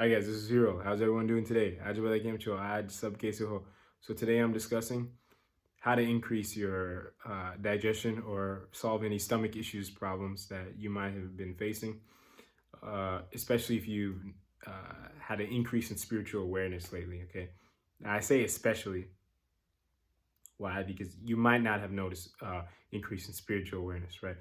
Hi guys, this is Hero. How's everyone doing today? So today I'm discussing how to increase your digestion or solve any stomach issues problems that you might have been facing, especially if you've had an increase in spiritual awareness lately. Okay, now, I say especially. Why? Because you might not have noticed increase in spiritual awareness, right?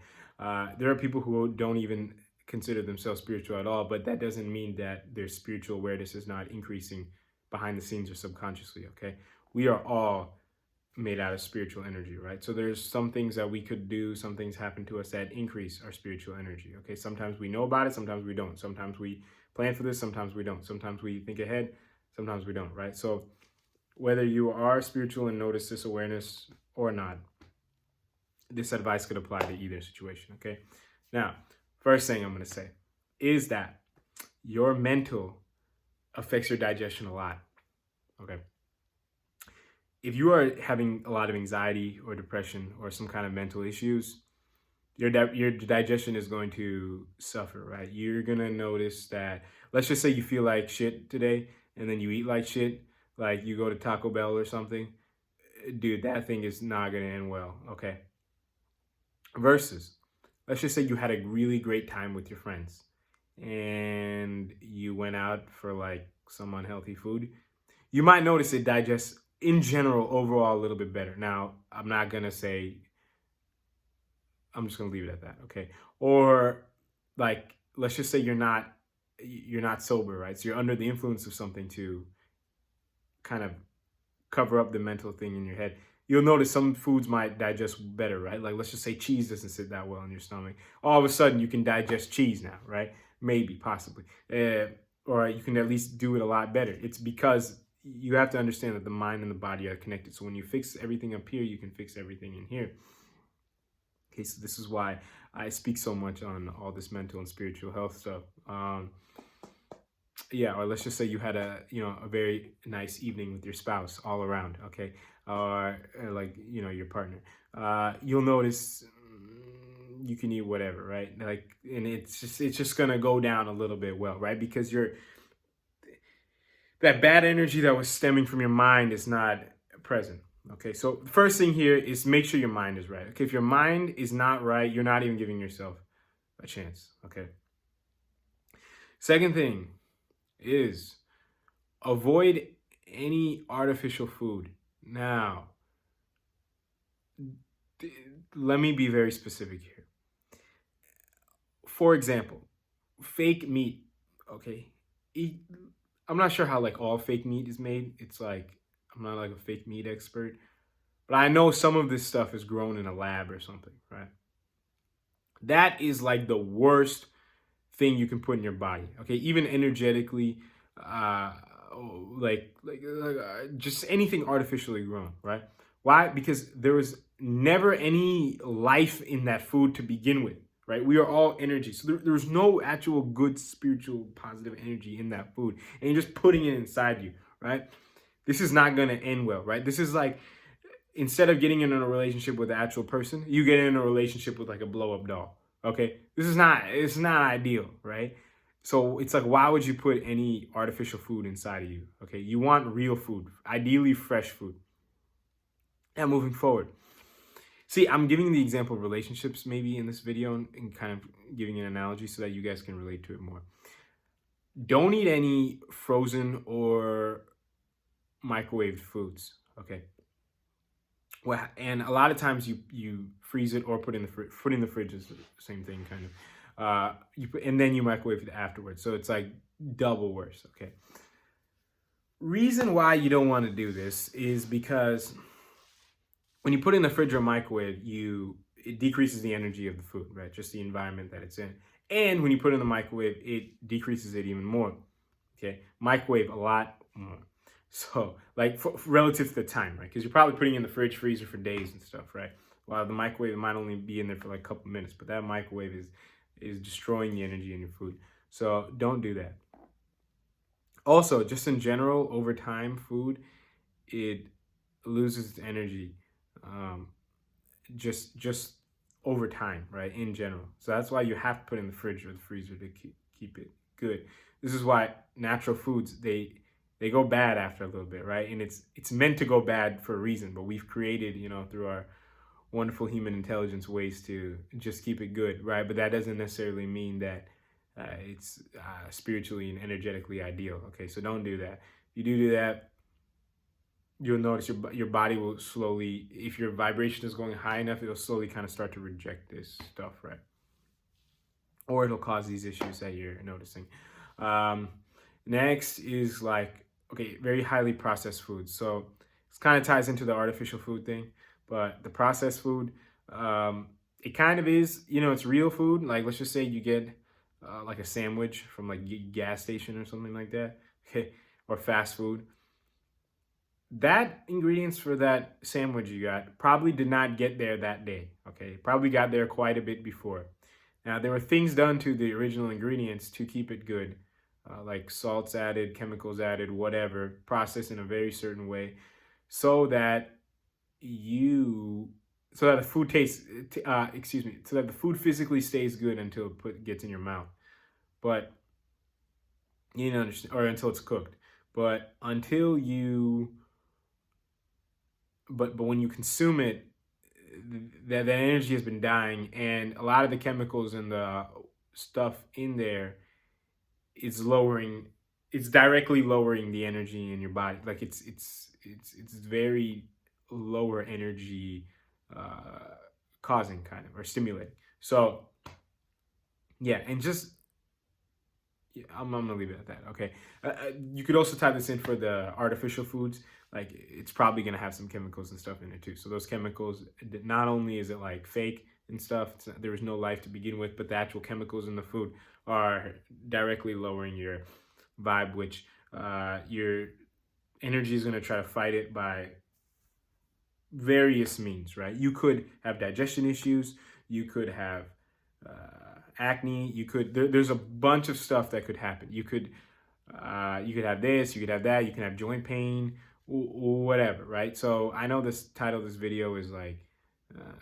There are people who don't even consider themselves spiritual at all, but that doesn't mean that their spiritual awareness is not increasing behind the scenes or subconsciously, okay? We are all made out of spiritual energy, right? So there's some things that we could do, some things happen to us that increase our spiritual energy, okay? Sometimes we know about it, sometimes we don't. Sometimes we plan for this, sometimes we don't. Sometimes we think ahead, sometimes we don't, right? So whether you are spiritual and notice this awareness or not, this advice could apply to either situation, okay? Now, first thing I'm going to say is that your mental affects your digestion a lot, okay? If you are having a lot of anxiety or depression or some kind of mental issues, your digestion is going to suffer, right? You're going to notice that, let's just say you feel like shit today and then you eat like shit, like you go to Taco Bell or something, dude, that thing is not going to end well, okay? Versus, let's just say you had a really great time with your friends and you went out for like some unhealthy food. You might notice it digests in general overall a little bit better. Now, I'm not going to say, I'm just going to leave it at that, okay? Or like, let's just say you're not sober, right? So you're under the influence of something to kind of cover up the mental thing in your head. You'll notice some foods might digest better, right? Like, let's just say cheese doesn't sit that well in your stomach. All of a sudden, you can digest cheese now, right? Maybe, possibly. Or you can at least do it a lot better. It's because you have to understand that the mind and the body are connected. So when you fix everything up here, you can fix everything in here. Okay, so this is why I speak so much on all this mental and spiritual health stuff. Yeah, or let's just say you had a very nice evening with your spouse all around, okay, or like your partner. You'll notice you can eat whatever, right? Like, and it's just gonna go down a little bit, well, right? Because that bad energy that was stemming from your mind is not present. Okay, so the first thing here is make sure your mind is right. Okay, if your mind is not right, you're not even giving yourself a chance. Okay. Second thing is avoid any artificial food. Now, let me be very specific here. For example, fake meat, okay? I'm not sure how like all fake meat is made. It's like, I'm not like a fake meat expert, but I know some of this stuff is grown in a lab or something, right? That is like the worst thing you can put in your body, okay? Even energetically, uh, just anything artificially grown, right? Why? Because there was never any life in that food to begin with, right? We are all energy. So there's no actual good spiritual positive energy in that food. And you're just putting it inside you, right? This is not going to end well, right? This is like, instead of getting in a relationship with an actual person, you get in a relationship with like a blow up doll, okay? It's not ideal, right? So it's like, why would you put any artificial food inside of you? Okay, you want real food, ideally fresh food. And moving forward, see, I'm giving the example of relationships maybe in this video and kind of giving an analogy so that you guys can relate to it more. Don't eat any frozen or microwaved foods, okay? Well, and a lot of times you freeze it or put in the fridge is the same thing, kind of. And then you microwave it afterwards, so it's like double worse. Okay. Reason why you don't want to do this is because when you put it in the fridge or microwave, it decreases the energy of the food, right? Just the environment that it's in. And when you put it in the microwave, it decreases it even more. Okay, microwave a lot more. So, like, relative to the time, right? Because you're probably putting it in the fridge, freezer for days and stuff, right? While the microwave might only be in there for like a couple minutes, but that microwave is destroying the energy in your food. So don't do that. Also, just in general, over time, food, it loses its energy, just over time, right? In general. So that's why you have to put it in the fridge or the freezer to keep it good. This is why natural foods, they go bad after a little bit, right? And it's meant to go bad for a reason, but we've created, through our wonderful human intelligence, ways to just keep it good, right? But that doesn't necessarily mean that it's spiritually and energetically ideal. Okay, so don't do that. If you do that, you'll notice your body will slowly, if your vibration is going high enough, it'll slowly kind of start to reject this stuff, right? Or it'll cause these issues that you're noticing. Um, Next is like, okay, very highly processed foods. So this kind of ties into the artificial food thing, but the processed food, it kind of is, it's real food. Like, let's just say you get like a sandwich from like gas station or something like that, okay, or fast food. That ingredients for that sandwich you got probably did not get there that day, okay? Probably got there quite a bit before. Now, there were things done to the original ingredients to keep it good, like salts added, chemicals added, whatever, processed in a very certain way, so that the food tastes, so that the food physically stays good until it gets in your mouth. But you know, or until it's cooked. But but when you consume it, that energy has been dying, and a lot of the chemicals and the stuff in there is lowering. It's directly lowering the energy in your body. Like it's very lower energy, causing kind of, or stimulating. So yeah, and just I'm gonna leave it at that. Okay, you could also tie this in for the artificial foods. Like it's probably gonna have some chemicals and stuff in it too. So those chemicals, not only is it like fake and stuff, there was no life to begin with, but the actual chemicals in the food are directly lowering your vibe, which your energy is gonna try to fight it by various means, right? You could have digestion issues. You could have acne. There's a bunch of stuff that could happen. You could have this, you could have that, you can have joint pain, whatever, right? So I know this title of this video is like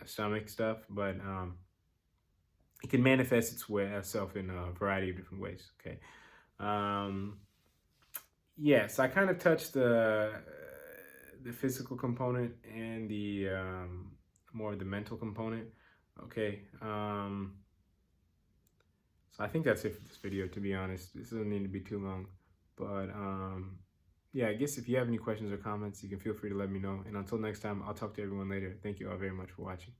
stomach stuff, but it can manifest itself in a variety of different ways. Okay. So I kind of touched the physical component and the more of the mental component. Okay. So I think that's it for this video, to be honest. This doesn't need to be too long. But yeah, I guess if you have any questions or comments, you can feel free to let me know. And until next time, I'll talk to everyone later. Thank you all very much for watching.